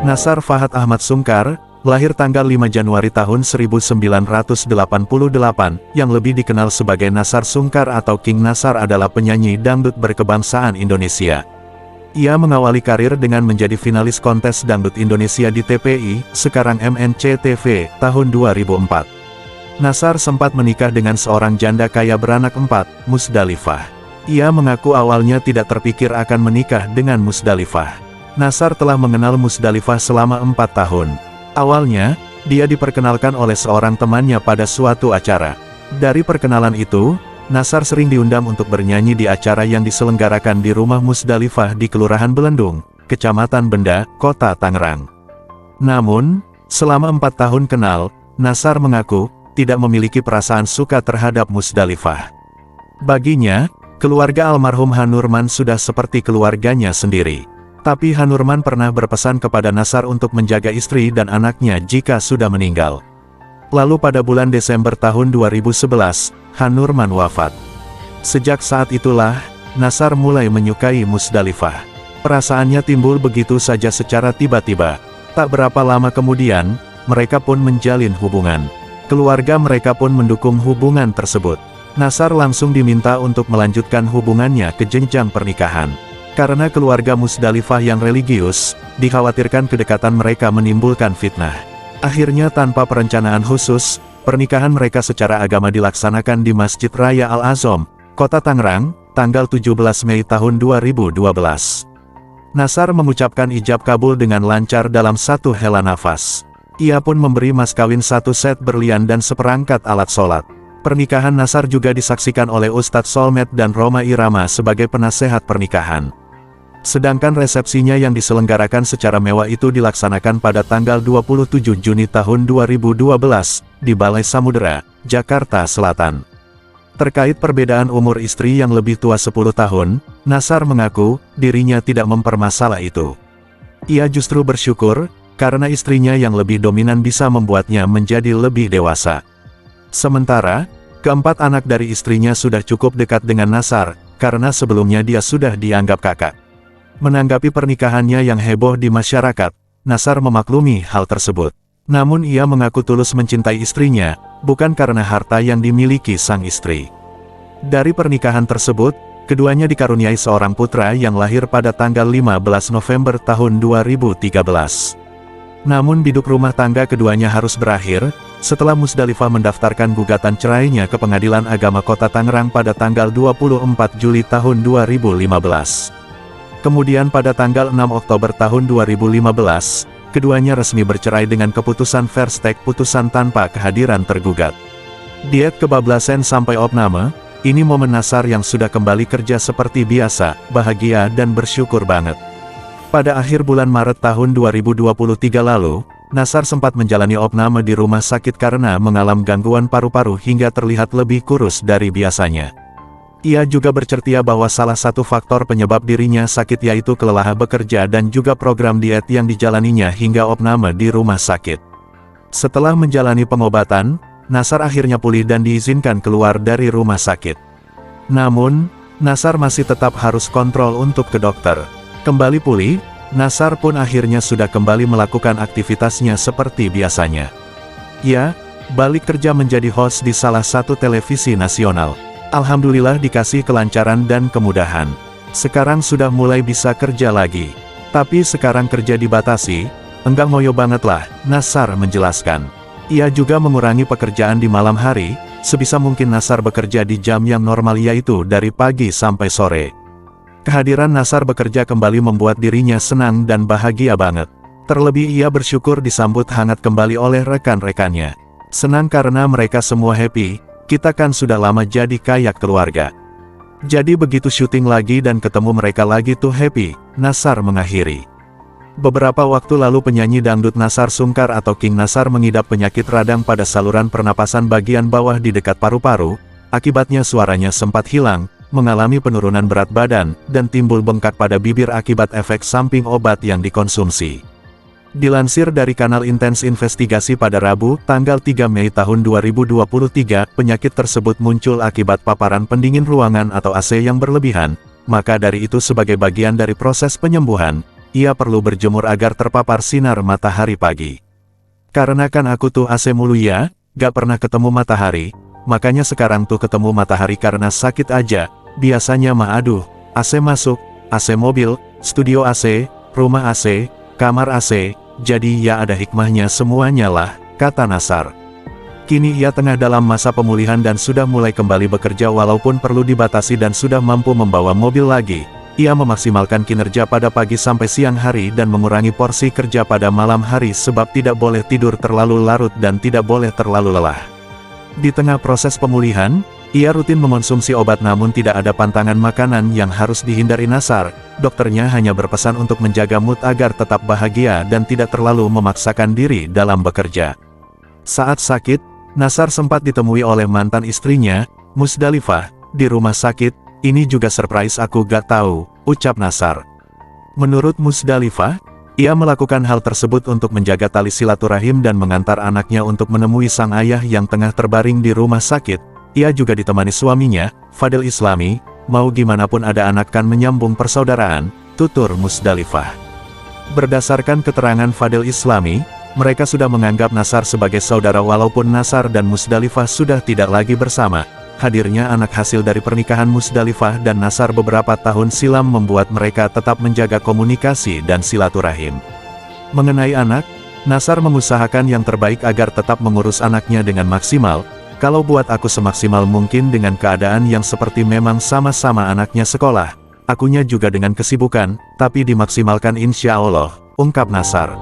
Nassar Fahad Ahmad Sungkar, lahir tanggal 5 Januari tahun 1988, yang lebih dikenal sebagai Nassar Sungkar atau King Nassar adalah penyanyi dangdut berkebangsaan Indonesia. Ia mengawali karir dengan menjadi finalis kontes dangdut Indonesia di TPI, sekarang MNCTV, tahun 2004. Nassar sempat menikah dengan seorang janda kaya beranak 4, Musdalifah. Ia mengaku awalnya tidak terpikir akan menikah dengan Musdalifah. Nassar telah mengenal Musdalifah selama 4 tahun. Awalnya, dia diperkenalkan oleh seorang temannya pada suatu acara. Dari perkenalan itu, Nassar sering diundang untuk bernyanyi di acara yang diselenggarakan di rumah Musdalifah di Kelurahan Belendung, Kecamatan Benda, Kota Tangerang. Namun, selama 4 tahun kenal, Nassar mengaku tidak memiliki perasaan suka terhadap Musdalifah. Baginya, keluarga almarhum Hanurman sudah seperti keluarganya sendiri. Tapi Hanurman pernah berpesan kepada Nassar untuk menjaga istri dan anaknya jika sudah meninggal. Lalu pada bulan Desember tahun 2011, Hanurman wafat. Sejak saat itulah, Nassar mulai menyukai Musdalifah. Perasaannya timbul begitu saja secara tiba-tiba. Tak berapa lama kemudian, mereka pun menjalin hubungan. Keluarga mereka pun mendukung hubungan tersebut. Nassar langsung diminta untuk melanjutkan hubungannya ke jenjang pernikahan. Karena keluarga Musdalifah yang religius, dikhawatirkan kedekatan mereka menimbulkan fitnah. Akhirnya tanpa perencanaan khusus, pernikahan mereka secara agama dilaksanakan di Masjid Raya Al-Azom, Kota Tangerang, tanggal 17 Mei tahun 2012. Nassar mengucapkan ijab kabul dengan lancar dalam satu hela nafas. Ia pun memberi mas kawin 1 set berlian dan seperangkat alat sholat. Pernikahan Nassar juga disaksikan oleh Ustadz Solmed dan Rhoma Irama sebagai penasehat pernikahan. Sedangkan resepsinya yang diselenggarakan secara mewah itu dilaksanakan pada tanggal 27 Juni tahun 2012, di Balai Samudera, Jakarta Selatan. Terkait perbedaan umur istri yang lebih tua 10 tahun, Nassar mengaku, dirinya tidak mempermasalah itu. Ia justru bersyukur, karena istrinya yang lebih dominan bisa membuatnya menjadi lebih dewasa. Sementara, keempat anak dari istrinya sudah cukup dekat dengan Nassar, karena sebelumnya dia sudah dianggap kakak. Menanggapi pernikahannya yang heboh di masyarakat, Nassar memaklumi hal tersebut. Namun ia mengaku tulus mencintai istrinya, bukan karena harta yang dimiliki sang istri. Dari pernikahan tersebut, keduanya dikaruniai seorang putra yang lahir pada tanggal 15 November tahun 2013. Namun biduk rumah tangga keduanya harus berakhir, setelah Musdalifah mendaftarkan gugatan cerainya ke Pengadilan Agama Kota Tangerang pada tanggal 24 Juli tahun 2015. Kemudian pada tanggal 6 Oktober tahun 2015, keduanya resmi bercerai dengan keputusan Verstek putusan tanpa kehadiran tergugat. Diet kebablasan sampai opname, ini momen Nassar yang sudah kembali kerja seperti biasa, bahagia dan bersyukur banget. Pada akhir bulan Maret tahun 2023 lalu, Nassar sempat menjalani opname di rumah sakit karena mengalami gangguan paru-paru hingga terlihat lebih kurus dari biasanya. Ia juga bercerita bahwa salah satu faktor penyebab dirinya sakit yaitu kelelahan bekerja dan juga program diet yang dijalaninya hingga opname di rumah sakit. Setelah menjalani pengobatan, Nassar akhirnya pulih dan diizinkan keluar dari rumah sakit. Namun, Nassar masih tetap harus kontrol untuk ke dokter. Kembali pulih, Nassar pun akhirnya sudah kembali melakukan aktivitasnya seperti biasanya. Ia balik kerja menjadi host di salah satu televisi nasional. Alhamdulillah dikasih kelancaran dan kemudahan. Sekarang sudah mulai bisa kerja lagi. Tapi sekarang kerja dibatasi, enggak ngoyo banget lah, Nassar menjelaskan. Ia juga mengurangi pekerjaan di malam hari, sebisa mungkin Nassar bekerja di jam yang normal yaitu dari pagi sampai sore. Kehadiran Nassar bekerja kembali membuat dirinya senang dan bahagia banget. Terlebih ia bersyukur disambut hangat kembali oleh rekan-rekannya. Senang karena mereka semua happy. Kita kan sudah lama jadi kayak keluarga. Jadi begitu syuting lagi dan ketemu mereka lagi tuh happy, Nassar mengakhiri. Beberapa waktu lalu penyanyi dangdut Nassar Sungkar atau King Nassar mengidap penyakit radang pada saluran pernapasan bagian bawah di dekat paru-paru, akibatnya suaranya sempat hilang, mengalami penurunan berat badan, dan timbul bengkak pada bibir akibat efek samping obat yang dikonsumsi. Dilansir dari kanal Intens Investigasi pada Rabu, tanggal 3 Mei tahun 2023, penyakit tersebut muncul akibat paparan pendingin ruangan atau AC yang berlebihan, maka dari itu sebagai bagian dari proses penyembuhan, ia perlu berjemur agar terpapar sinar matahari pagi. Karena kan aku tuh AC mulu ya, gak pernah ketemu matahari, makanya sekarang tuh ketemu matahari karena sakit aja. Biasanya mah aduh, AC masuk, AC mobil, studio AC, rumah AC, kamar AC, jadi ya ada hikmahnya semuanya lah, kata Nassar. Kini ia tengah dalam masa pemulihan dan sudah mulai kembali bekerja walaupun perlu dibatasi dan sudah mampu membawa mobil lagi. Ia memaksimalkan kinerja pada pagi sampai siang hari dan mengurangi porsi kerja pada malam hari sebab tidak boleh tidur terlalu larut dan tidak boleh terlalu lelah. Di tengah proses pemulihan, ia rutin mengonsumsi obat namun tidak ada pantangan makanan yang harus dihindari Nassar. Dokternya hanya berpesan untuk menjaga mood agar tetap bahagia dan tidak terlalu memaksakan diri dalam bekerja. Saat sakit, Nassar sempat ditemui oleh mantan istrinya, Musdalifah, di rumah sakit. Ini juga surprise aku gak tahu, ucap Nassar. Menurut Musdalifah, ia melakukan hal tersebut untuk menjaga tali silaturahim dan mengantar anaknya untuk menemui sang ayah yang tengah terbaring di rumah sakit. Ia juga ditemani suaminya, Fadil Islami, mau gimana pun ada anak kan menyambung persaudaraan, tutur Musdalifah. Berdasarkan keterangan Fadil Islami, mereka sudah menganggap Nassar sebagai saudara walaupun Nassar dan Musdalifah sudah tidak lagi bersama. Hadirnya anak hasil dari pernikahan Musdalifah dan Nassar beberapa tahun silam membuat mereka tetap menjaga komunikasi dan silaturahim. Mengenai anak, Nassar mengusahakan yang terbaik agar tetap mengurus anaknya dengan maksimal. Kalau buat aku semaksimal mungkin dengan keadaan yang seperti memang sama-sama anaknya sekolah. Akunya juga dengan kesibukan, tapi dimaksimalkan insya Allah, ungkap Nassar.